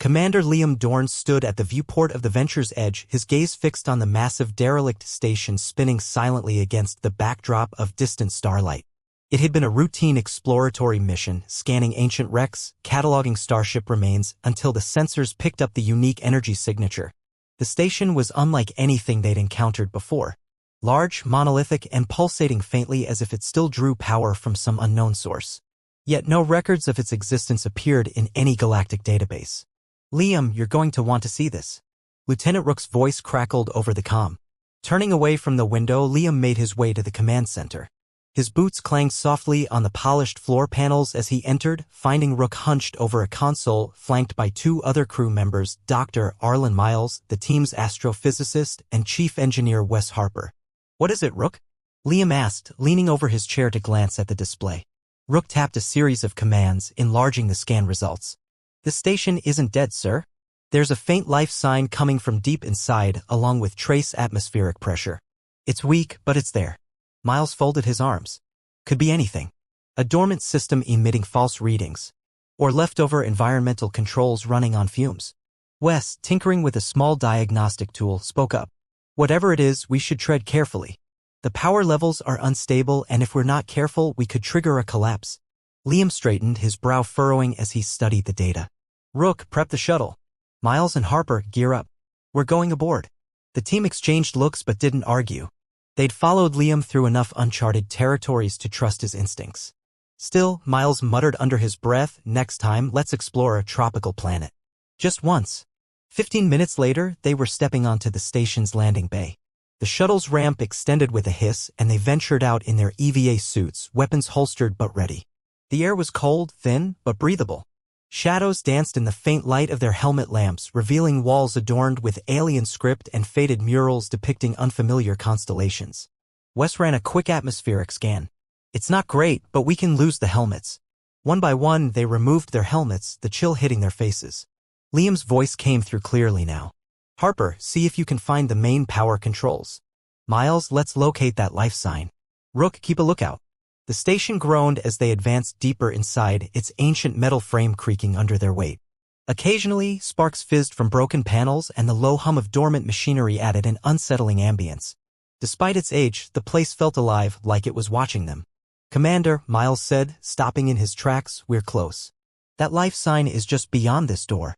Commander Liam Dorn stood at the viewport of the Venture's edge, his gaze fixed on the massive derelict station spinning silently against the backdrop of distant starlight. It had been a routine exploratory mission, scanning ancient wrecks, cataloging starship remains, until the sensors picked up the unique energy signature. The station was unlike anything they'd encountered before. Large, monolithic, and pulsating faintly as if it still drew power from some unknown source. Yet no records of its existence appeared in any galactic database. "Liam, you're going to want to see this." Lieutenant Rook's voice crackled over the comm. Turning away from the window, Liam made his way to the command center. His boots clanged softly on the polished floor panels as he entered, finding Rook hunched over a console, flanked by two other crew members, Dr. Arlen Miles, the team's astrophysicist, and Chief Engineer Wes Harper. "What is it, Rook?" Liam asked, leaning over his chair to glance at the display. Rook tapped a series of commands, enlarging the scan results. "The station isn't dead, sir. There's a faint life sign coming from deep inside, along with trace atmospheric pressure. It's weak, but it's there." Miles folded his arms. "Could be anything. A dormant system emitting false readings. Or leftover environmental controls running on fumes." Wes, tinkering with a small diagnostic tool, spoke up. "Whatever it is, we should tread carefully. The power levels are unstable, and if we're not careful, we could trigger a collapse." Liam straightened, his brow furrowing as he studied the data. "Rook, prep the shuttle. Miles and Harper, gear up. We're going aboard." The team exchanged looks but didn't argue. They'd followed Liam through enough uncharted territories to trust his instincts. Still, Miles muttered under his breath, "Next time, let's explore a tropical planet." Just once. 15 minutes later, they were stepping onto the station's landing bay. The shuttle's ramp extended with a hiss, and they ventured out in their EVA suits, weapons holstered but ready. The air was cold, thin, but breathable. Shadows danced in the faint light of their helmet lamps, revealing walls adorned with alien script and faded murals depicting unfamiliar constellations. Wes ran a quick atmospheric scan. "It's not great, but we can lose the helmets." One by one, they removed their helmets, the chill hitting their faces. Liam's voice came through clearly now. "Harper, see if you can find the main power controls. Miles, let's locate that life sign. Rook, keep a lookout." The station groaned as they advanced deeper inside, its ancient metal frame creaking under their weight. Occasionally, sparks fizzed from broken panels, and the low hum of dormant machinery added an unsettling ambience. Despite its age, the place felt alive, like it was watching them. "Commander," Miles said, stopping in his tracks, "we're close. That life sign is just beyond this door."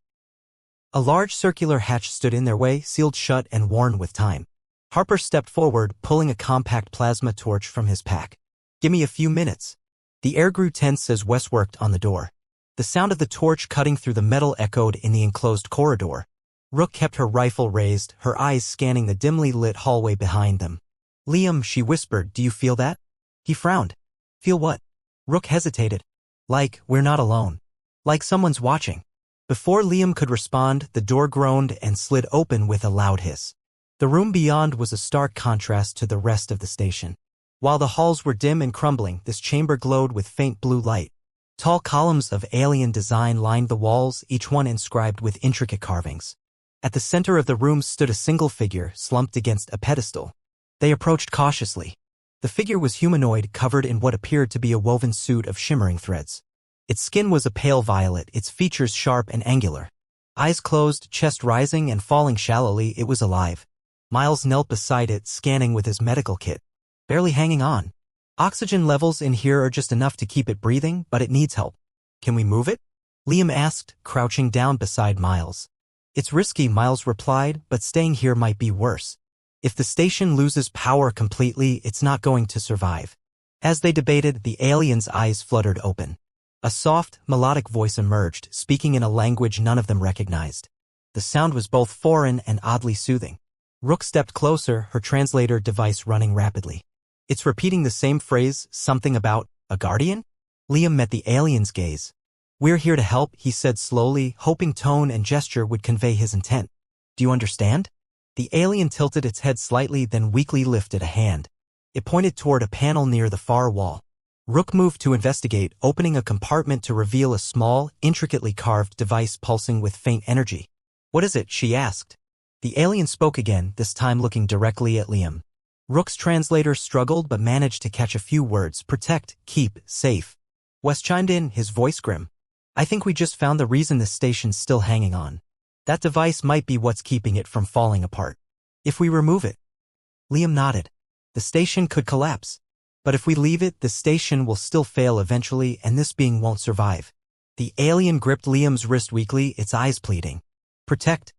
A large circular hatch stood in their way, sealed shut and worn with time. Harper stepped forward, pulling a compact plasma torch from his pack. "Give me a few minutes." The air grew tense as Wes worked on the door. The sound of the torch cutting through the metal echoed in the enclosed corridor. Rook kept her rifle raised, her eyes scanning the dimly lit hallway behind them. "Liam," she whispered, "do you feel that?" He frowned. "Feel what?" Rook hesitated. "Like, we're not alone. Like someone's watching." Before Liam could respond, the door groaned and slid open with a loud hiss. The room beyond was a stark contrast to the rest of the station. While the halls were dim and crumbling, this chamber glowed with faint blue light. Tall columns of alien design lined the walls, each one inscribed with intricate carvings. At the center of the room stood a single figure, slumped against a pedestal. They approached cautiously. The figure was humanoid, covered in what appeared to be a woven suit of shimmering threads. Its skin was a pale violet, its features sharp and angular. Eyes closed, chest rising and falling shallowly, it was alive. Miles knelt beside it, scanning with his medical kit. "Barely hanging on. Oxygen levels in here are just enough to keep it breathing, but it needs help." "Can we move it?" Liam asked, crouching down beside Miles. "It's risky," Miles replied, "but staying here might be worse. If the station loses power completely, it's not going to survive." As they debated, the alien's eyes fluttered open. A soft, melodic voice emerged, speaking in a language none of them recognized. The sound was both foreign and oddly soothing. Rook stepped closer, her translator device running rapidly. "It's repeating the same phrase, something about a guardian?" Liam met the alien's gaze. "We're here to help," he said slowly, hoping tone and gesture would convey his intent. "Do you understand?" The alien tilted its head slightly, then weakly lifted a hand. It pointed toward a panel near the far wall. Rook moved to investigate, opening a compartment to reveal a small, intricately carved device pulsing with faint energy. "What is it?" she asked. The alien spoke again, this time looking directly at Liam. Rook's translator struggled but managed to catch a few words: protect, keep, safe. Wes chimed in, his voice grim. I think we just found the reason this station's still hanging on. That device might be what's keeping it from falling apart. If we remove it. Liam nodded. The station could collapse. But if we leave it, the station will still fail eventually and this being won't survive. The alien gripped Liam's wrist weakly, its eyes pleading. Protect.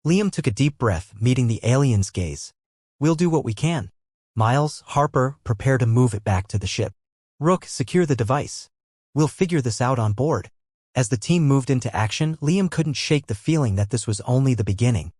Liam took a deep breath, meeting the alien's gaze. We'll do what we can. Miles, Harper, prepare to move it back to the ship. Rook, secure the device. We'll figure this out on board. As the team moved into action, Liam couldn't shake the feeling that this was only the beginning.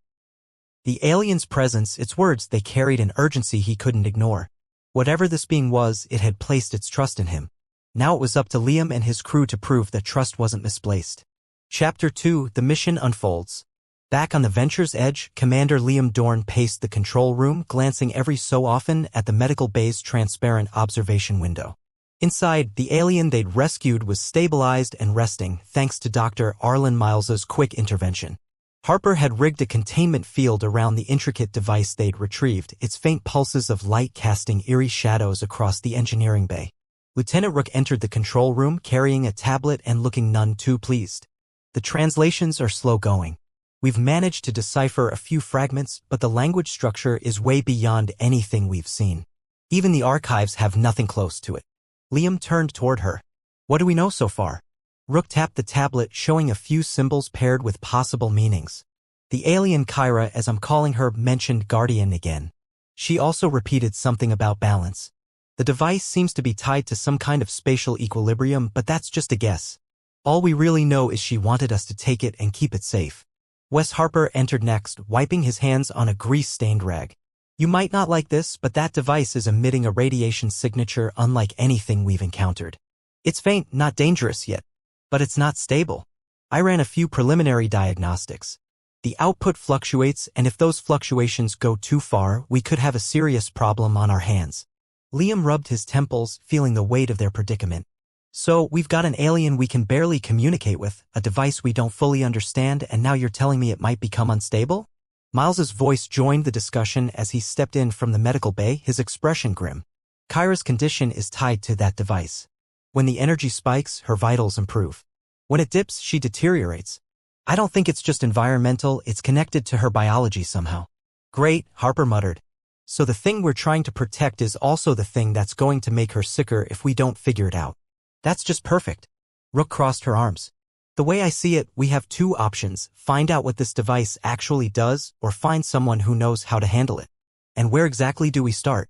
The alien's presence, its words, they carried an urgency he couldn't ignore. Whatever this being was, it had placed its trust in him. Now it was up to Liam and his crew to prove that trust wasn't misplaced. Chapter 2, The Mission Unfolds. Back on the Venture's edge, Commander Liam Dorn paced the control room, glancing every so often at the medical bay's transparent observation window. Inside, the alien they'd rescued was stabilized and resting, thanks to Dr. Arlen Miles's quick intervention. Harper had rigged a containment field around the intricate device they'd retrieved, its faint pulses of light casting eerie shadows across the engineering bay. Lieutenant Rook entered the control room carrying a tablet and looking none too pleased. The translations are slow going. We've managed to decipher a few fragments, but the language structure is way beyond anything we've seen. Even the archives have nothing close to it. Liam turned toward her. What do we know so far? Rook tapped the tablet, showing a few symbols paired with possible meanings. The alien Kyra, as I'm calling her, mentioned Guardian again. She also repeated something about balance. The device seems to be tied to some kind of spatial equilibrium, but that's just a guess. All we really know is she wanted us to take it and keep it safe. Wes Harper entered next, wiping his hands on a grease-stained rag. You might not like this, but that device is emitting a radiation signature unlike anything we've encountered. It's faint, not dangerous yet. But it's not stable. I ran a few preliminary diagnostics. The output fluctuates, and if those fluctuations go too far, we could have a serious problem on our hands. Liam rubbed his temples, feeling the weight of their predicament. So, we've got an alien we can barely communicate with, a device we don't fully understand, and now you're telling me it might become unstable? Miles's voice joined the discussion as he stepped in from the medical bay, his expression grim. Kyra's condition is tied to that device. When the energy spikes, her vitals improve. When it dips, she deteriorates. I don't think it's just environmental, it's connected to her biology somehow. Great, Harper muttered. So the thing we're trying to protect is also the thing that's going to make her sicker if we don't figure it out. That's just perfect. Rook crossed her arms. The way I see it, we have two options, find out what this device actually does, or find someone who knows how to handle it. And where exactly do we start?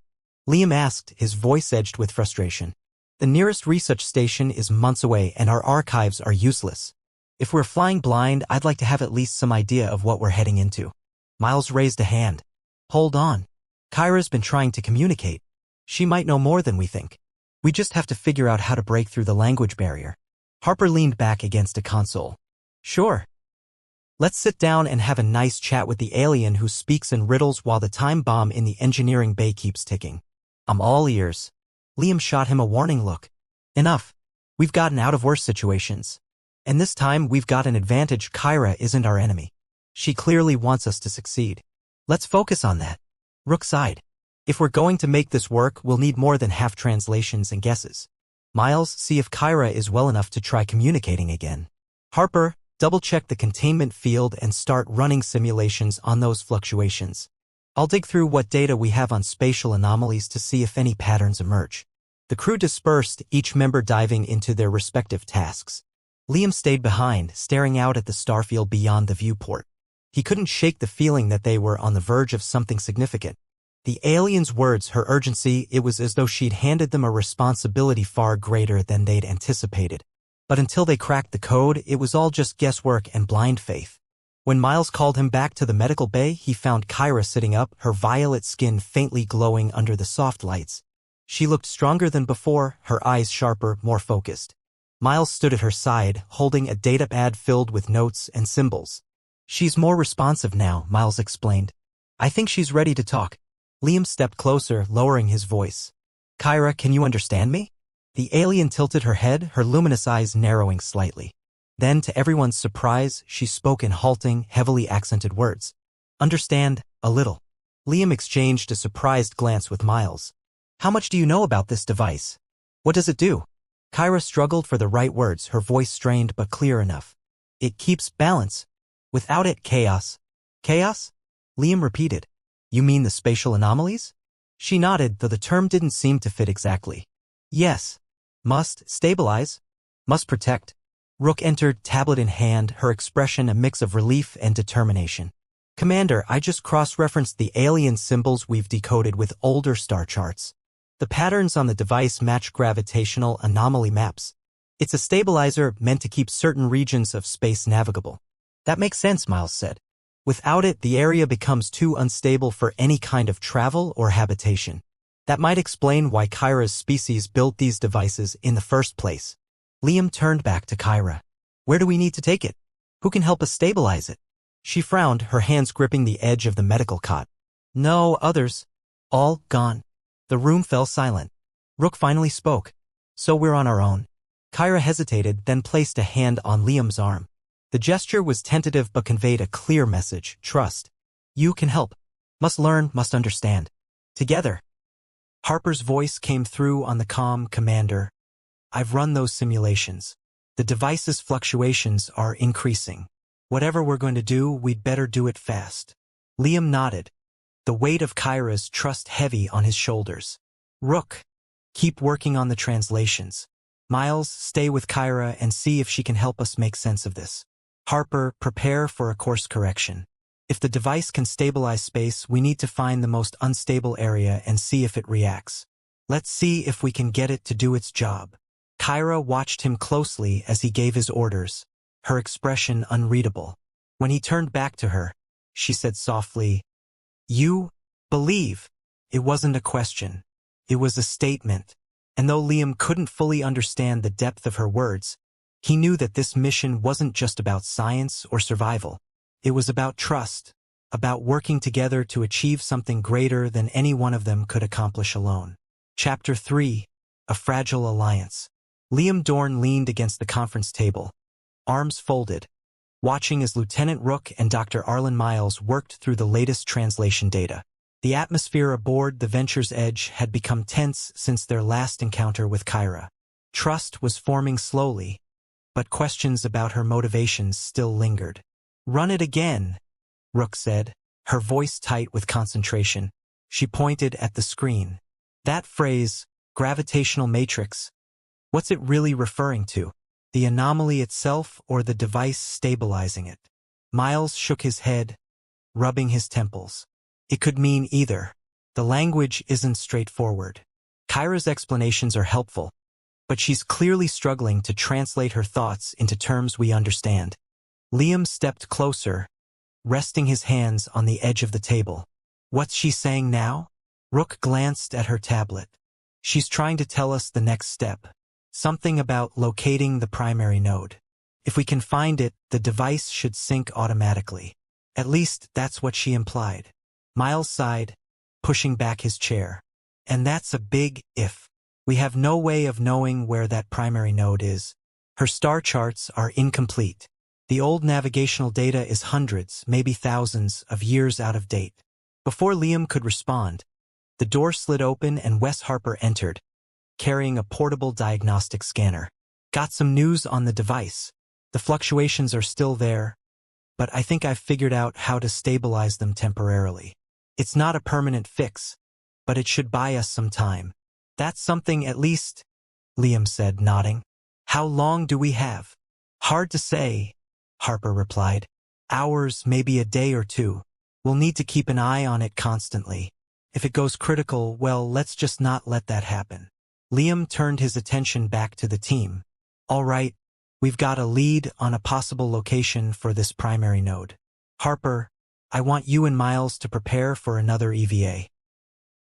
Liam asked, his voice edged with frustration. The nearest research station is months away and our archives are useless. If we're flying blind, I'd like to have at least some idea of what we're heading into. Miles raised a hand. Hold on. Kyra's been trying to communicate. She might know more than we think. We just have to figure out how to break through the language barrier. Harper leaned back against a console. Sure. Let's sit down and have a nice chat with the alien who speaks in riddles while the time bomb in the engineering bay keeps ticking. I'm all ears. Liam shot him a warning look. Enough. We've gotten out of worse situations. And this time we've got an advantage. Kyra isn't our enemy. She clearly wants us to succeed. Let's focus on that. Rook sighed. If we're going to make this work, we'll need more than half translations and guesses. Miles, see if Kyra is well enough to try communicating again. Harper, double-check the containment field and start running simulations on those fluctuations. I'll dig through what data we have on spatial anomalies to see if any patterns emerge. The crew dispersed, each member diving into their respective tasks. Liam stayed behind, staring out at the starfield beyond the viewport. He couldn't shake the feeling that they were on the verge of something significant. The alien's words, her urgency, it was as though she'd handed them a responsibility far greater than they'd anticipated. But until they cracked the code, it was all just guesswork and blind faith. When Miles called him back to the medical bay, he found Kyra sitting up, her violet skin faintly glowing under the soft lights. She looked stronger than before, her eyes sharper, more focused. Miles stood at her side, holding a datapad filled with notes and symbols. She's more responsive now, Miles explained. I think she's ready to talk. Liam stepped closer, lowering his voice. Kyra, can you understand me? The alien tilted her head, her luminous eyes narrowing slightly. Then, to everyone's surprise, she spoke in halting, heavily accented words. Understand, a little. Liam exchanged a surprised glance with Miles. How much do you know about this device? What does it do? Kyra struggled for the right words, her voice strained but clear enough. It keeps balance. Without it, chaos. Chaos? Liam repeated. You mean the spatial anomalies? She nodded, though the term didn't seem to fit exactly. Yes. Must stabilize. Must protect. Rook entered, tablet in hand, her expression a mix of relief and determination. Commander, I just cross-referenced the alien symbols we've decoded with older star charts. The patterns on the device match gravitational anomaly maps. It's a stabilizer meant to keep certain regions of space navigable. That makes sense, Miles said. Without it, the area becomes too unstable for any kind of travel or habitation. That might explain why Kyra's species built these devices in the first place. Liam turned back to Kyra. Where do we need to take it? Who can help us stabilize it? She frowned, her hands gripping the edge of the medical cot. No, others. All gone. The room fell silent. Rook finally spoke. So we're on our own. Kyra hesitated, then placed a hand on Liam's arm. The gesture was tentative but conveyed a clear message: trust. You can help. Must learn, must understand. Together. Harper's voice came through on the comm. Commander, I've run those simulations. The device's fluctuations are increasing. Whatever we're going to do, we'd better do it fast. Liam nodded, the weight of Kyra's trust heavy on his shoulders. Rook, keep working on the translations. Miles, stay with Kyra and see if she can help us make sense of this. Harper, prepare for a course correction. If the device can stabilize space, we need to find the most unstable area and see if it reacts. Let's see if we can get it to do its job. Kyra watched him closely as he gave his orders, her expression unreadable. When he turned back to her, she said softly, You believe. It wasn't a question. It was a statement. And though Liam couldn't fully understand the depth of her words, he knew that this mission wasn't just about science or survival. It was about trust, about working together to achieve something greater than any one of them could accomplish alone. Chapter 3. A Fragile Alliance. Liam Dorn leaned against the conference table, arms folded, watching as Lieutenant Rook and Dr. Arlen Miles worked through the latest translation data. The atmosphere aboard the Venture's Edge had become tense since their last encounter with Kyra. Trust was forming slowly, but questions about her motivations still lingered. Run it again, Rook said, her voice tight with concentration. She pointed at the screen. That phrase, gravitational matrix, what's it really referring to? The anomaly itself or the device stabilizing it? Miles shook his head, rubbing his temples. It could mean either. The language isn't straightforward. Kyra's explanations are helpful, but she's clearly struggling to translate her thoughts into terms we understand. Liam stepped closer, resting his hands on the edge of the table. What's she saying now? Rook glanced at her tablet. She's trying to tell us the next step. Something about locating the primary node. If we can find it, the device should sync automatically. At least that's what she implied. Miles sighed, pushing back his chair. And that's a big if. We have no way of knowing where that primary node is. Her star charts are incomplete. The old navigational data is hundreds, maybe thousands, of years out of date. Before Liam could respond, the door slid open and Wes Harper entered, carrying a portable diagnostic scanner. Got some news on the device. The fluctuations are still there, but I think I've figured out how to stabilize them temporarily. It's not a permanent fix, but it should buy us some time. That's something at least, Liam said, nodding. How long do we have? Hard to say, Harper replied. Hours, maybe a day or two. We'll need to keep an eye on it constantly. If it goes critical, well, let's just not let that happen. Liam turned his attention back to the team. All right, we've got a lead on a possible location for this primary node. Harper, I want you and Miles to prepare for another EVA.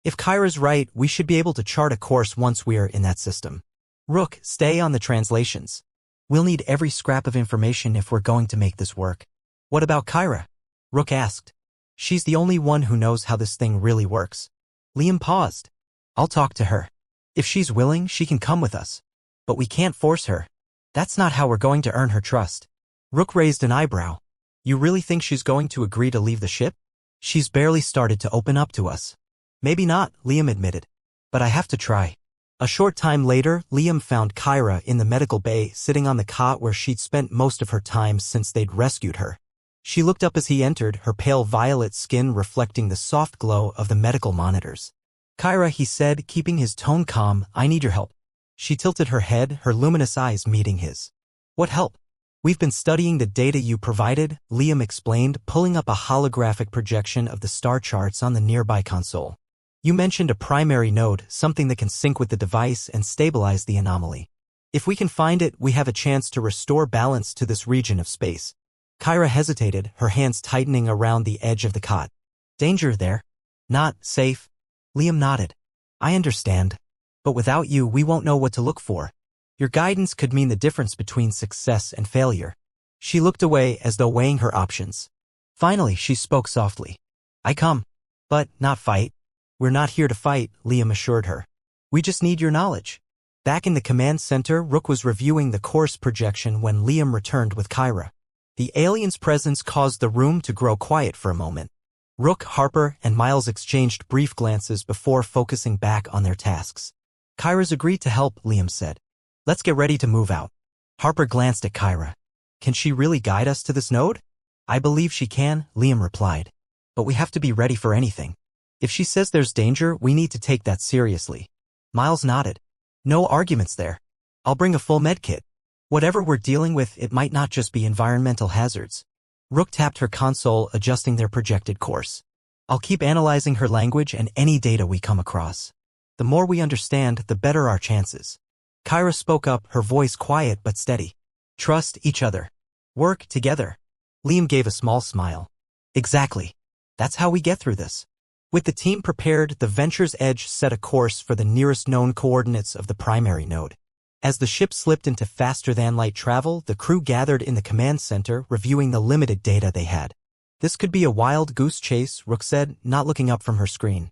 If Kyra's right, we should be able to chart a course once we're in that system. Rook, stay on the translations. We'll need every scrap of information if we're going to make this work. What about Kyra? Rook asked. She's the only one who knows how this thing really works. Liam paused. I'll talk to her. If she's willing, she can come with us. But we can't force her. That's not how we're going to earn her trust. Rook raised an eyebrow. You really think she's going to agree to leave the ship? She's barely started to open up to us. Maybe not, Liam admitted. But I have to try. A short time later, Liam found Kyra in the medical bay sitting on the cot where she'd spent most of her time since they'd rescued her. She looked up as he entered, her pale violet skin reflecting the soft glow of the medical monitors. "Kyra," he said, keeping his tone calm, "I need your help." She tilted her head, her luminous eyes meeting his. "What help?" "We've been studying the data you provided," Liam explained, pulling up a holographic projection of the star charts on the nearby console. "You mentioned a primary node, something that can sync with the device and stabilize the anomaly. If we can find it, we have a chance to restore balance to this region of space." Kyra hesitated, her hands tightening around the edge of the cot. "Danger there?" "Not safe." Liam nodded. "I understand. But without you, we won't know what to look for. Your guidance could mean the difference between success and failure." She looked away as though weighing her options. Finally, she spoke softly. "I come. But not fight." "We're not here to fight," Liam assured her. "We just need your knowledge." Back in the command center, Rook was reviewing the course projection when Liam returned with Kyra. The alien's presence caused the room to grow quiet for a moment. Rook, Harper, and Miles exchanged brief glances before focusing back on their tasks. "Kyra's agreed to help," Liam said. "Let's get ready to move out." Harper glanced at Kyra. "Can she really guide us to this node?" "I believe she can," Liam replied. "But we have to be ready for anything. If she says there's danger, we need to take that seriously." Miles nodded. "No arguments there. I'll bring a full med kit. Whatever we're dealing with, it might not just be environmental hazards." Rook tapped her console, adjusting their projected course. "I'll keep analyzing her language and any data we come across. The more we understand, the better our chances." Kyra spoke up, her voice quiet but steady. "Trust each other. Work together." Liam gave a small smile. "Exactly. That's how we get through this." With the team prepared, the Venture's Edge set a course for the nearest known coordinates of the primary node. As the ship slipped into faster-than-light travel, the crew gathered in the command center, reviewing the limited data they had. "This could be a wild goose chase," Rook said, not looking up from her screen.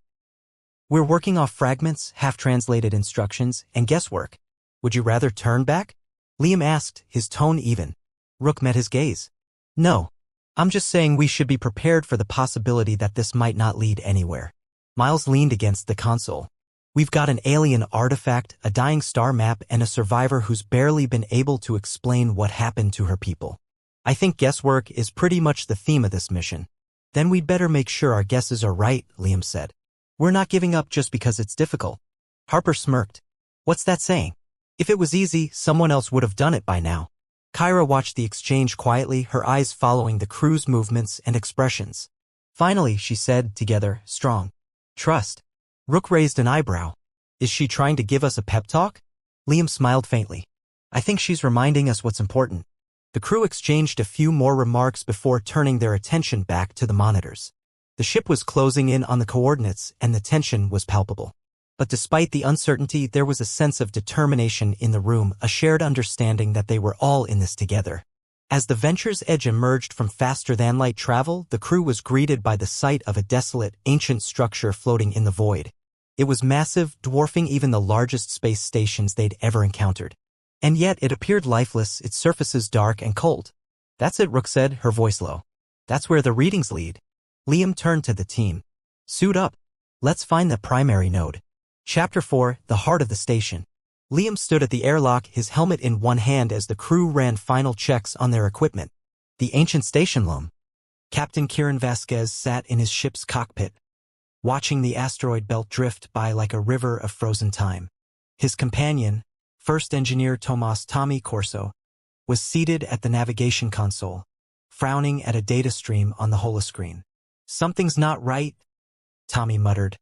"We're working off fragments, half-translated instructions, and guesswork. Would you rather turn back?" Liam asked, his tone even. Rook met his gaze. "No. I'm just saying we should be prepared for the possibility that this might not lead anywhere." Miles leaned against the console. "We've got an alien artifact, a dying star map, and a survivor who's barely been able to explain what happened to her people. I think guesswork is pretty much the theme of this mission." "Then we'd better make sure our guesses are right," Liam said. "We're not giving up just because it's difficult." Harper smirked. "What's that saying? If it was easy, someone else would have done it by now." Kyra watched the exchange quietly, her eyes following the crew's movements and expressions. Finally, she said, together, "Strong. Trust." Rook raised an eyebrow. "Is she trying to give us a pep talk?" Liam smiled faintly. "I think she's reminding us what's important." The crew exchanged a few more remarks before turning their attention back to the monitors. The ship was closing in on the coordinates, and the tension was palpable. But despite the uncertainty, there was a sense of determination in the room, a shared understanding that they were all in this together. As the Venture's Edge emerged from faster-than-light travel, the crew was greeted by the sight of a desolate, ancient structure floating in the void. It was massive, dwarfing even the largest space stations they'd ever encountered. And yet it appeared lifeless, its surfaces dark and cold. "That's it," Rook said, her voice low. "That's where the readings lead." Liam turned to the team. "Suit up. Let's find the primary node." Chapter 4, The Heart of the Station. Liam stood at the airlock, his helmet in one hand as the crew ran final checks on their equipment. The ancient station loom. Captain Kieran Vasquez sat in his ship's cockpit, watching the asteroid belt drift by like a river of frozen time. His companion, First Engineer Tommy Corso, was seated at the navigation console, frowning at a data stream on the holoscreen. "Something's not right," Tommy muttered,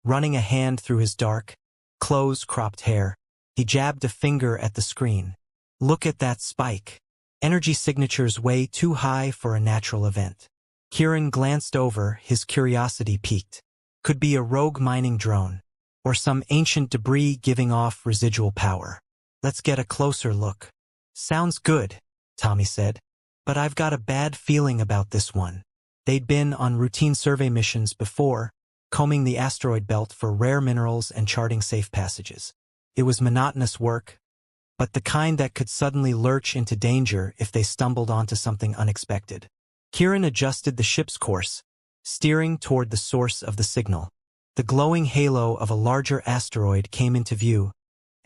running a hand through his dark, close-cropped hair. He jabbed a finger at the screen. "Look at that spike. Energy signature's way too high for a natural event." Kieran glanced over, his curiosity piqued. Could be a rogue mining drone, or some ancient debris giving off residual power. "Let's get a closer look." "Sounds good," Tommy said. "But I've got a bad feeling about this one." They'd been on routine survey missions before, combing the asteroid belt for rare minerals and charting safe passages. It was monotonous work, but the kind that could suddenly lurch into danger if they stumbled onto something unexpected. Kieran adjusted the ship's course, steering toward the source of the signal. The glowing halo of a larger asteroid came into view,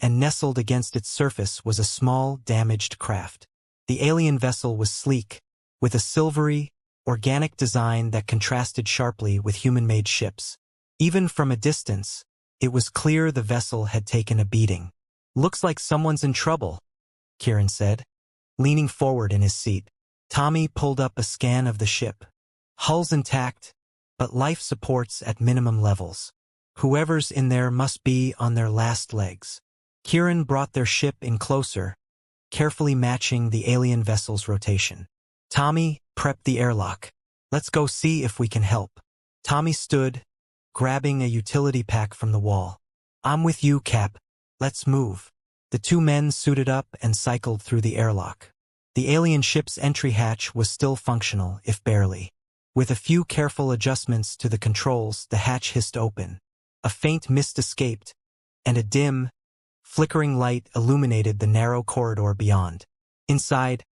and nestled against its surface was a small, damaged craft. The alien vessel was sleek, with a silvery, organic design that contrasted sharply with human-made ships. Even from a distance, it was clear the vessel had taken a beating. "Looks like someone's in trouble," Kieran said, leaning forward in his seat. Tommy pulled up a scan of the ship. Hull's intact, but life supports at minimum levels. Whoever's in there must be on their last legs. Kieran brought their ship in closer, carefully matching the alien vessel's rotation. Tommy prepped the airlock. "Let's go see if we can help." Tommy stood, grabbing a utility pack from the wall. "I'm with you, Cap. Let's move." The two men suited up and cycled through the airlock. The alien ship's entry hatch was still functional, if barely. With a few careful adjustments to the controls, the hatch hissed open. A faint mist escaped, and a dim, flickering light illuminated the narrow corridor beyond. Inside,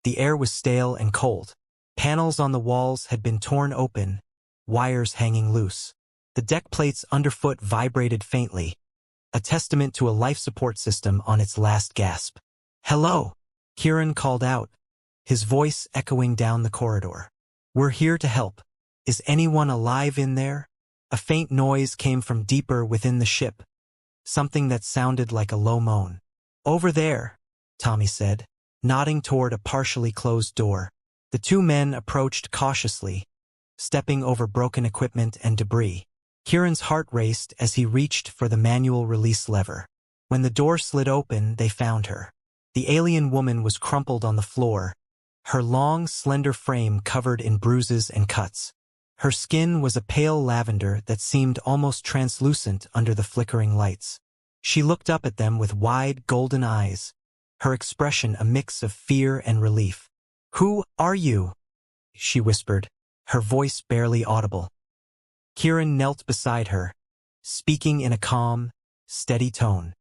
the air was stale and cold. Panels on the walls had been torn open, wires hanging loose. The deck plates underfoot vibrated faintly, a testament to a life support system on its last gasp. "Hello," Kieran called out, his voice echoing down the corridor. "We're here to help. Is anyone alive in there?" A faint noise came from deeper within the ship, something that sounded like a low moan. "Over there," Tommy said, nodding toward a partially closed door. The two men approached cautiously, stepping over broken equipment and debris. Kieran's heart raced as he reached for the manual release lever. When the door slid open, they found her. The alien woman was crumpled on the floor, her long, slender frame covered in bruises and cuts. Her skin was a pale lavender that seemed almost translucent under the flickering lights. She looked up at them with wide, golden eyes, her expression a mix of fear and relief. "Who are you?" she whispered, her voice barely audible. Kieran knelt beside her, speaking in a calm, steady tone.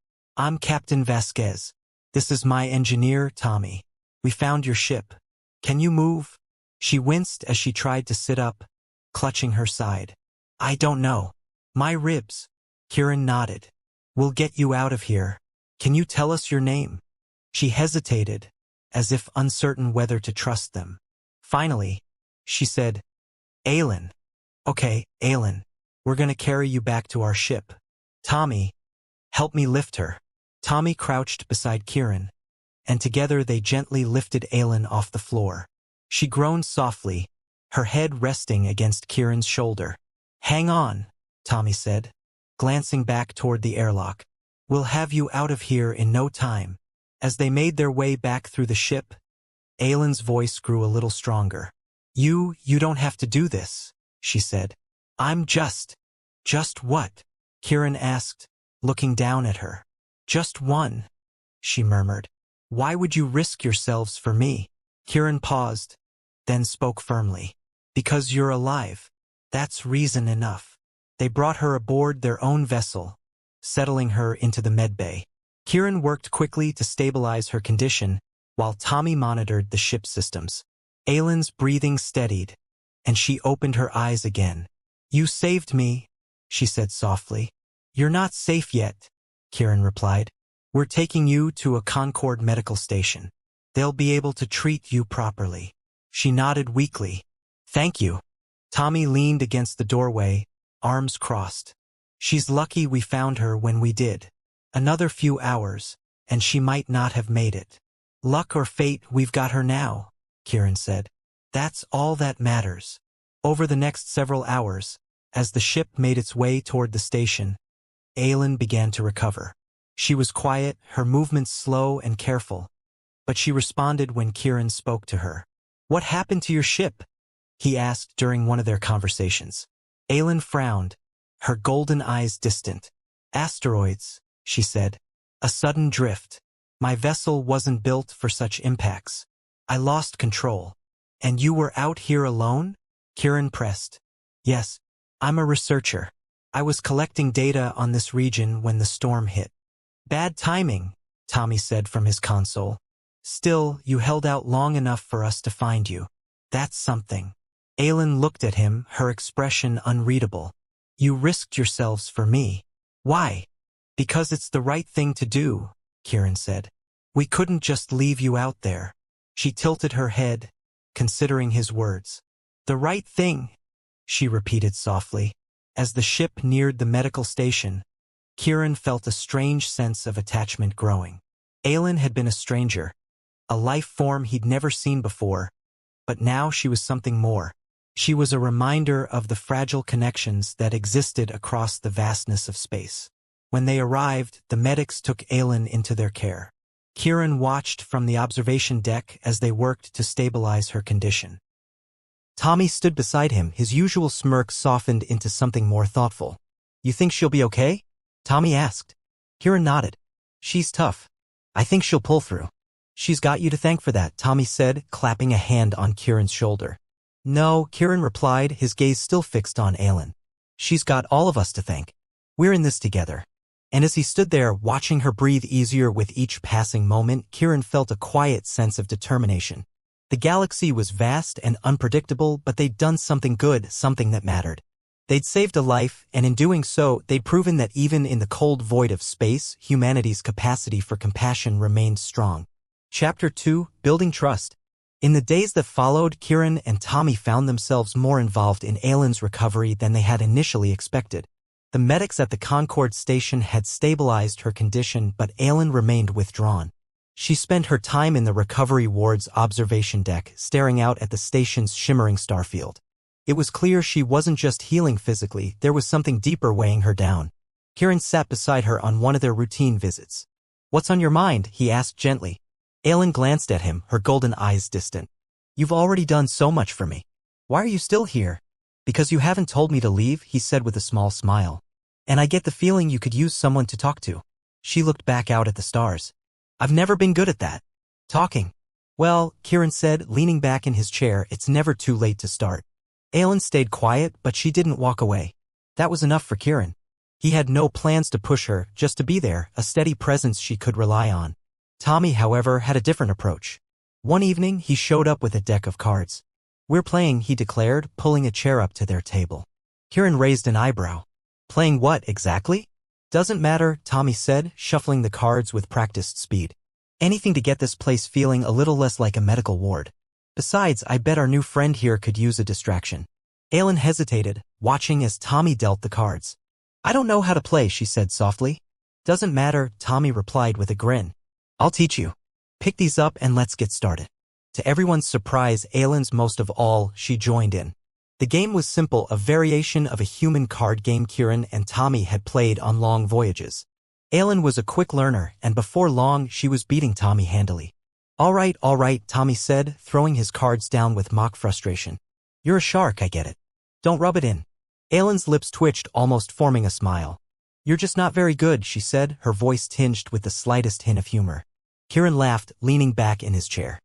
"I'm Captain Vasquez. This is my engineer, Tommy. We found your ship. Can you move?" She winced as she tried to sit up, clutching her side. "I don't know. My ribs." Kieran nodded. "We'll get you out of here. Can you tell us your name?" She hesitated, as if uncertain whether to trust them. Finally, she said, "Aylin." "Okay, Aylin. We're gonna carry you back to our ship. Tommy, help me lift her." Tommy crouched beside Kieran, and together they gently lifted Aylin off the floor. She groaned softly, her head resting against Kieran's shoulder. "Hang on," Tommy said, glancing back toward the airlock. "We'll have you out of here in no time." As they made their way back through the ship, Aylin's voice grew a little stronger. You don't have to do this," she said. "I'm just what?" Kieran asked, looking down at her. "Just one," she murmured. "Why would you risk yourselves for me?" Kieran paused, then spoke firmly. "Because you're alive. That's reason enough." They brought her aboard their own vessel, settling her into the medbay. Kieran worked quickly to stabilize her condition, while Tommy monitored the ship's systems. Aylin's breathing steadied, and she opened her eyes again. "You saved me," she said softly. "You're not safe yet," Kieran replied. "We're taking you to a Concord medical station. They'll be able to treat you properly." She nodded weakly. "Thank you." Tommy leaned against the doorway, arms crossed. "She's lucky we found her when we did. Another few hours, and she might not have made it." "Luck or fate, we've got her now," Kieran said. "That's all that matters." Over the next several hours, as the ship made its way toward the station, Aylin began to recover. She was quiet, her movements slow and careful, but she responded when Kieran spoke to her. "What happened to your ship?" he asked during one of their conversations. Aylin frowned, her golden eyes distant. "Asteroids," she said. "A sudden drift. My vessel wasn't built for such impacts. I lost control." "And you were out here alone?" Kieran pressed. "Yes, I'm a researcher. I was collecting data on this region when the storm hit." "Bad timing," Tommy said from his console. "Still, you held out long enough for us to find you. That's something." Aylin looked at him, her expression unreadable. "You risked yourselves for me. Why?" Because it's the right thing to do, Kieran said. We couldn't just leave you out there. She tilted her head, considering his words. The right thing, she repeated softly. As the ship neared the medical station, Kieran felt a strange sense of attachment growing. Aelin had been a stranger, a life form he'd never seen before, but now she was something more. She was a reminder of the fragile connections that existed across the vastness of space. When they arrived, the medics took Aelin into their care. Kieran watched from the observation deck as they worked to stabilize her condition. Tommy stood beside him, his usual smirk softened into something more thoughtful. You think she'll be okay? Tommy asked. Kieran nodded. She's tough. I think she'll pull through. She's got you to thank for that, Tommy said, clapping a hand on Kieran's shoulder. No, Kieran replied, his gaze still fixed on Aelin. She's got all of us to thank. We're in this together. And as he stood there, watching her breathe easier with each passing moment, Kieran felt a quiet sense of determination. The galaxy was vast and unpredictable, but they'd done something good, something that mattered. They'd saved a life, and in doing so, they'd proven that even in the cold void of space, humanity's capacity for compassion remained strong. Chapter 2, Building Trust. In the days that followed, Kieran and Tommy found themselves more involved in Aelin's recovery than they had initially expected. The medics at the Concord station had stabilized her condition, but Aelin remained withdrawn. She spent her time in the recovery ward's observation deck, staring out at the station's shimmering starfield. It was clear she wasn't just healing physically, there was something deeper weighing her down. Kieran sat beside her on one of their routine visits. What's on your mind? He asked gently. Aelin glanced at him, her golden eyes distant. You've already done so much for me. Why are you still here? Because you haven't told me to leave, he said with a small smile. And I get the feeling you could use someone to talk to. She looked back out at the stars. I've never been good at that. Talking. Well, Kieran said, leaning back in his chair, it's never too late to start. Aelin stayed quiet, but she didn't walk away. That was enough for Kieran. He had no plans to push her, just to be there, a steady presence she could rely on. Tommy, however, had a different approach. One evening, he showed up with a deck of cards. We're playing, he declared, pulling a chair up to their table. Kieran raised an eyebrow. Playing what, exactly? Doesn't matter, Tommy said, shuffling the cards with practiced speed. Anything to get this place feeling a little less like a medical ward. Besides, I bet our new friend here could use a distraction. Aelin hesitated, watching as Tommy dealt the cards. I don't know how to play, she said softly. Doesn't matter, Tommy replied with a grin. I'll teach you. Pick these up and let's get started. To everyone's surprise, Aelin's most of all, she joined in. The game was simple, a variation of a human card game Kieran and Tommy had played on long voyages. Aelin was a quick learner, and before long, she was beating Tommy handily. All right, Tommy said, throwing his cards down with mock frustration. You're a shark, I get it. Don't rub it in. Aelin's lips twitched, almost forming a smile. You're just not very good, she said, her voice tinged with the slightest hint of humor. Kieran laughed, leaning back in his chair.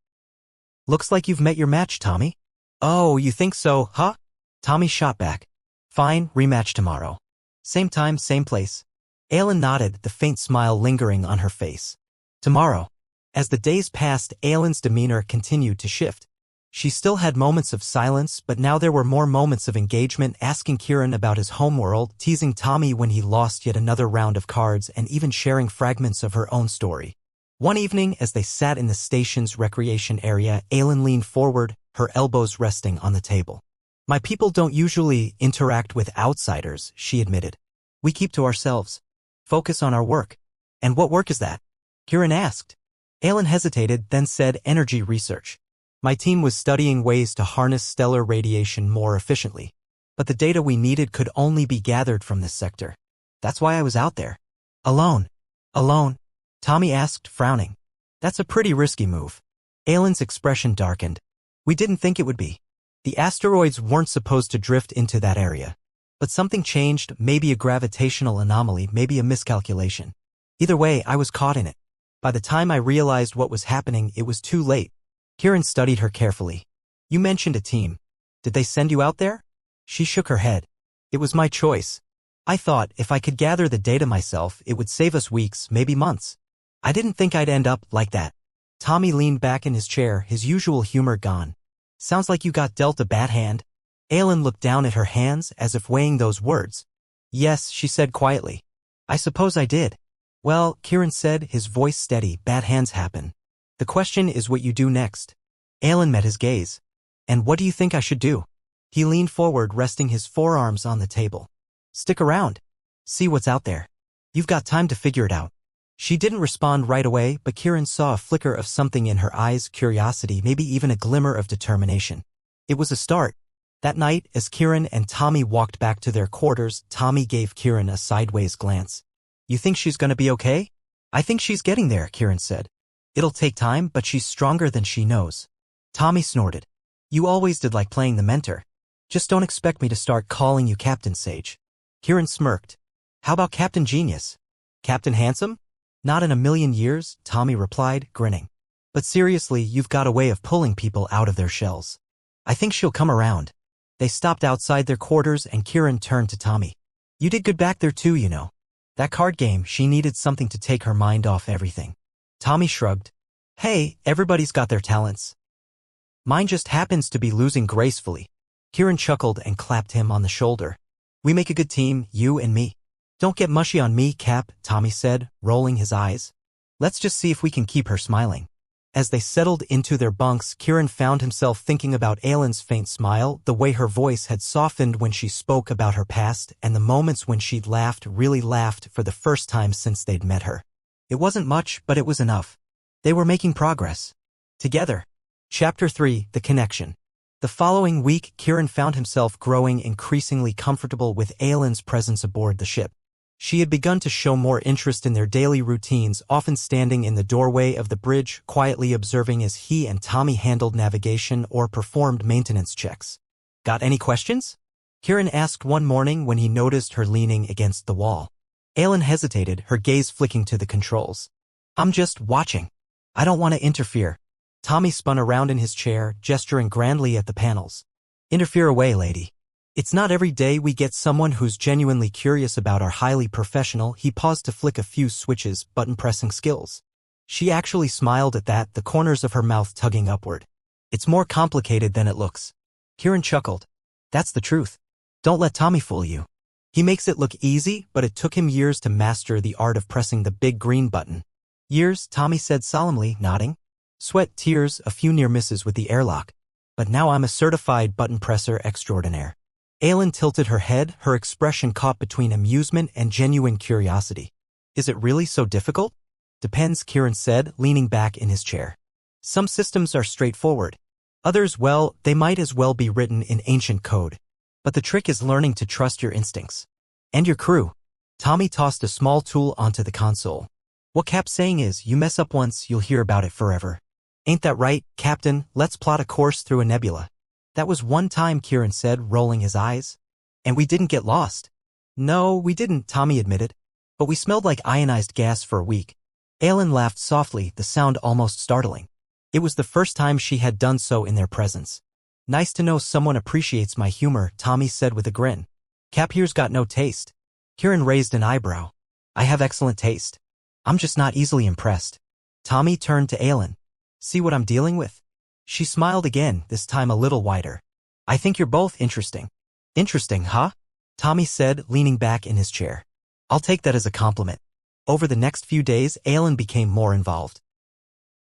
Looks like you've met your match, Tommy. Oh, you think so, huh? Tommy shot back. Fine, rematch tomorrow. Same time, same place. Aelin nodded, the faint smile lingering on her face. Tomorrow. As the days passed, Aelin's demeanor continued to shift. She still had moments of silence, but now there were more moments of engagement, asking Kieran about his homeworld, teasing Tommy when he lost yet another round of cards, and even sharing fragments of her own story. One evening, as they sat in the station's recreation area, Aelin leaned forward, her elbows resting on the table. My people don't usually interact with outsiders, she admitted. We keep to ourselves. Focus on our work. And what work is that? Kieran asked. Aelin hesitated, then said energy research. My team was studying ways to harness stellar radiation more efficiently. But the data we needed could only be gathered from this sector. That's why I was out there. Alone. Alone? Tommy asked, frowning. That's a pretty risky move. Aelin's expression darkened. We didn't think it would be. The asteroids weren't supposed to drift into that area. But something changed, maybe a gravitational anomaly, maybe a miscalculation. Either way, I was caught in it. By the time I realized what was happening, it was too late. Kieran studied her carefully. You mentioned a team. Did they send you out there? She shook her head. It was my choice. I thought if I could gather the data myself, it would save us weeks, maybe months. I didn't think I'd end up like that. Tommy leaned back in his chair, his usual humor gone. Sounds like you got dealt a bad hand. Aelin looked down at her hands as if weighing those words. Yes, she said quietly. I suppose I did. Well, Kieran said, his voice steady, bad hands happen. The question is what you do next. Alan met his gaze. And what do you think I should do? He leaned forward, resting his forearms on the table. Stick around. See what's out there. You've got time to figure it out. She didn't respond right away, but Kieran saw a flicker of something in her eyes, curiosity, maybe even a glimmer of determination. It was a start. That night, as Kieran and Tommy walked back to their quarters, Tommy gave Kieran a sideways glance. You think she's gonna be okay? I think she's getting there, Kieran said. It'll take time, but she's stronger than she knows. Tommy snorted. You always did like playing the mentor. Just don't expect me to start calling you Captain Sage. Kieran smirked. How about Captain Genius? Captain Handsome? Not in a million years, Tommy replied, grinning. But seriously, you've got a way of pulling people out of their shells. I think she'll come around. They stopped outside their quarters and Kieran turned to Tommy. You did good back there too, you know. That card game, she needed something to take her mind off everything. Tommy shrugged. Hey, everybody's got their talents. Mine just happens to be losing gracefully. Kieran chuckled and clapped him on the shoulder. We make a good team, you and me. Don't get mushy on me, Cap, Tommy said, rolling his eyes. Let's just see if we can keep her smiling. As they settled into their bunks, Kieran found himself thinking about Aylin's faint smile, the way her voice had softened when she spoke about her past, and the moments when she'd laughed, really laughed, for the first time since they'd met her. It wasn't much, but it was enough. They were making progress. Together. Chapter 3, The Connection. The following week, Kieran found himself growing increasingly comfortable with Aylin's presence aboard the ship. She had begun to show more interest in their daily routines, often standing in the doorway of the bridge, quietly observing as he and Tommy handled navigation or performed maintenance checks. Got any questions? Kieran asked one morning when he noticed her leaning against the wall. Aylin hesitated, her gaze flicking to the controls. I'm just watching. I don't want to interfere. Tommy spun around in his chair, gesturing grandly at the panels. Interfere away, lady. It's not every day we get someone who's genuinely curious about our highly professional. He paused to flick a few switches, button-pressing skills. She actually smiled at that, the corners of her mouth tugging upward. It's more complicated than it looks. Kieran chuckled. That's the truth. Don't let Tommy fool you. He makes it look easy, but it took him years to master the art of pressing the big green button. Years, Tommy said solemnly, nodding. Sweat, tears, a few near misses with the airlock. But now I'm a certified button presser extraordinaire. Aylin tilted her head, her expression caught between amusement and genuine curiosity. Is it really so difficult? Depends, Kieran said, leaning back in his chair. Some systems are straightforward. Others, well, they might as well be written in ancient code. But the trick is learning to trust your instincts. And your crew. Tommy tossed a small tool onto the console. What Cap's saying is, you mess up once, you'll hear about it forever. Ain't that right, Captain? Let's plot a course through a nebula. That was one time, Kieran said, rolling his eyes. And we didn't get lost. No, we didn't, Tommy admitted. But we smelled like ionized gas for a week. Aylin laughed softly, the sound almost startling. It was the first time she had done so in their presence. Nice to know someone appreciates my humor, Tommy said with a grin. Cap here's got no taste. Kieran raised an eyebrow. I have excellent taste. I'm just not easily impressed. Tommy turned to Aylin. See what I'm dealing with? She smiled again, this time a little wider. I think you're both interesting. Interesting, huh? Tommy said, leaning back in his chair. I'll take that as a compliment. Over the next few days, Aylin became more involved.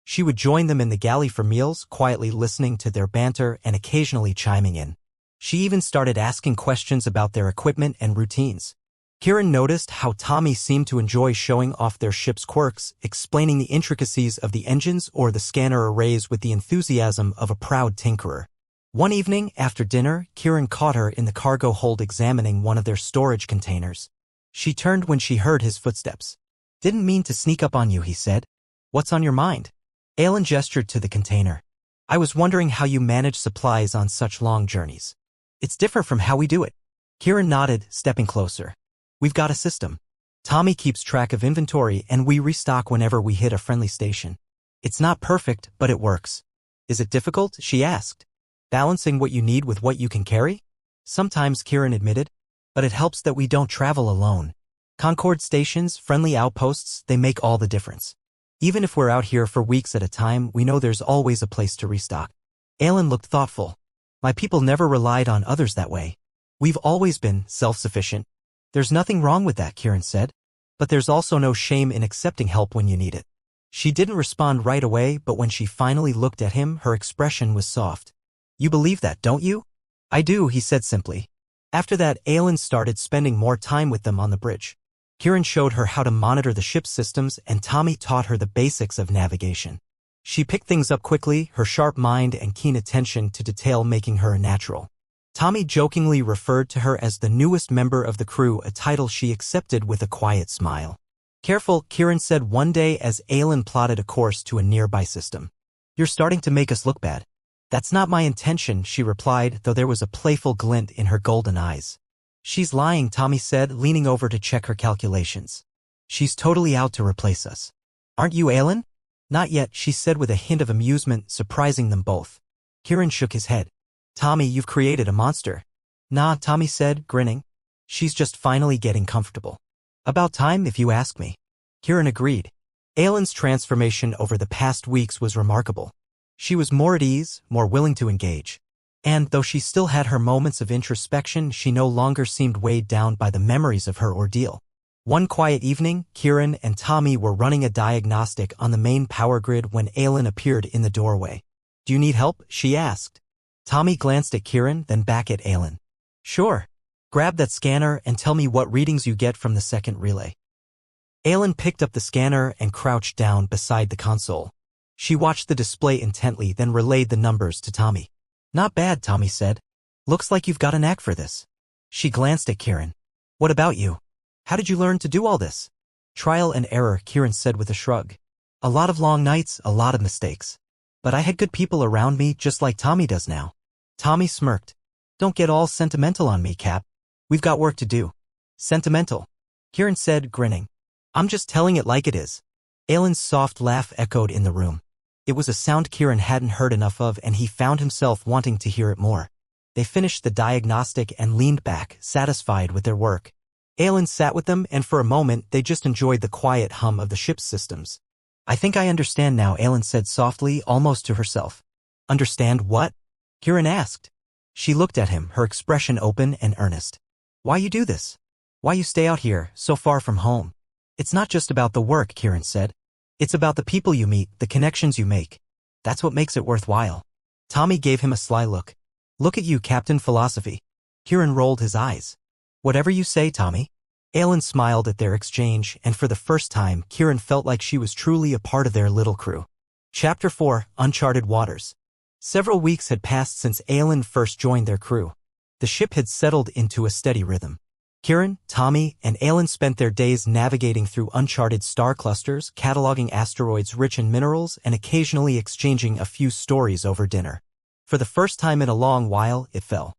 She would join them in the galley for meals, quietly listening to their banter and occasionally chiming in. She even started asking questions about their equipment and routines. Kieran noticed how Tommy seemed to enjoy showing off their ship's quirks, explaining the intricacies of the engines or the scanner arrays with the enthusiasm of a proud tinkerer. One evening, after dinner, Kieran caught her in the cargo hold examining one of their storage containers. She turned when she heard his footsteps. Didn't mean to sneak up on you, he said. What's on your mind? Aylin gestured to the container. I was wondering how you manage supplies on such long journeys. It's different from how we do it. Kieran nodded, stepping closer. We've got a system. Tommy keeps track of inventory and we restock whenever we hit a friendly station. It's not perfect, but it works. Is it difficult? She asked. Balancing what you need with what you can carry? Sometimes, Kieran admitted. But it helps that we don't travel alone. Concord stations, friendly outposts, they make all the difference. Even if we're out here for weeks at a time, we know there's always a place to restock. Aylin looked thoughtful. My people never relied on others that way. We've always been self-sufficient. There's nothing wrong with that, Kieran said. But there's also no shame in accepting help when you need it. She didn't respond right away, but when she finally looked at him, her expression was soft. You believe that, don't you? I do, he said simply. After that, Aelin started spending more time with them on the bridge. Kieran showed her how to monitor the ship's systems, and Tommy taught her the basics of navigation. She picked things up quickly, her sharp mind and keen attention to detail making her a natural. Tommy jokingly referred to her as the newest member of the crew, a title she accepted with a quiet smile. Careful, Kieran said one day as Aelin plotted a course to a nearby system. You're starting to make us look bad. That's not my intention, she replied, though there was a playful glint in her golden eyes. She's lying, Tommy said, leaning over to check her calculations. She's totally out to replace us. Aren't you, Aelin? Not yet, she said with a hint of amusement, surprising them both. Kieran shook his head. Tommy, you've created a monster. Nah, Tommy said, grinning. She's just finally getting comfortable. About time, if you ask me. Kieran agreed. Aelin's transformation over the past weeks was remarkable. She was more at ease, more willing to engage. And, though she still had her moments of introspection, she no longer seemed weighed down by the memories of her ordeal. One quiet evening, Kieran and Tommy were running a diagnostic on the main power grid when Aelin appeared in the doorway. Do you need help? She asked. Tommy glanced at Kieran, then back at Aelin. Sure. Grab that scanner and tell me what readings you get from the second relay. Aelin picked up the scanner and crouched down beside the console. She watched the display intently, then relayed the numbers to Tommy. Not bad, Tommy said. Looks like you've got a knack for this. She glanced at Kieran. What about you? How did you learn to do all this? Trial and error, Kieran said with a shrug. A lot of long nights, a lot of mistakes. But I had good people around me, just like Tommy does now. Tommy smirked. Don't get all sentimental on me, Cap. We've got work to do. Sentimental? Kieran said, grinning. I'm just telling it like it is. Aelin's soft laugh echoed in the room. It was a sound Kieran hadn't heard enough of, and he found himself wanting to hear it more. They finished the diagnostic and leaned back, satisfied with their work. Aelin sat with them, and for a moment they just enjoyed the quiet hum of the ship's systems. I think I understand now, Aelin said softly, almost to herself. Understand what? Kieran asked. She looked at him, her expression open and earnest. Why you do this? Why you stay out here, so far from home? It's not just about the work, Kieran said. It's about the people you meet, the connections you make. That's what makes it worthwhile. Tommy gave him a sly look. Look at you, Captain Philosophy. Kieran rolled his eyes. Whatever you say, Tommy. Aelin smiled at their exchange, and for the first time, Kieran felt like she was truly a part of their little crew. Chapter 4, Uncharted Waters. Several weeks had passed since Aelin first joined their crew. The ship had settled into a steady rhythm. Kieran, Tommy, and Aelin spent their days navigating through uncharted star clusters, cataloging asteroids rich in minerals, and occasionally exchanging a few stories over dinner. For the first time in a long while, it felt